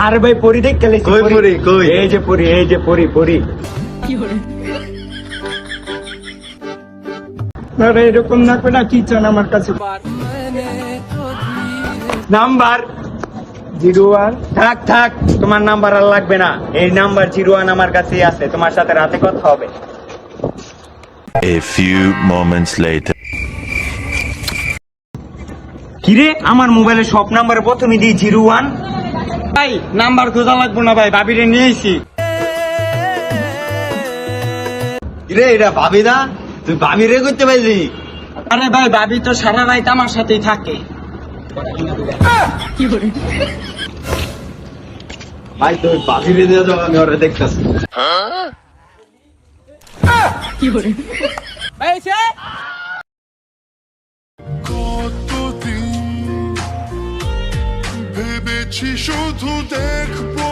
আরে ভাই পরি দেখ খেলে এই যে পরি পরি আরে এরকম না করে না কি চান আমার কাছে নাম্বার 01 থাক থাক তোমার নাম্বার আর লাগবে না এই নাম্বার 01 আমার কাছেই আছে তোমার সাথে রাতে কথা হবে A few moments later. কিরে আমার মোবাইলে সব নাম্বার প্রথমে দিই 01 ভাই নাম্বার খোঁজা লাগবে না ভাই ভাবিরে নিয়েছি রে এটা ভাবি না তুই ভাবি রে করতে পারলি আরে ভাই ভাবি তো সারা রাত আমার সাথেই থাকে ভাই তুই ভাবি রে দিয়ে যাও আমি ওরে দেখতেছি কতদিন ভেবেছি শুধু দেখবো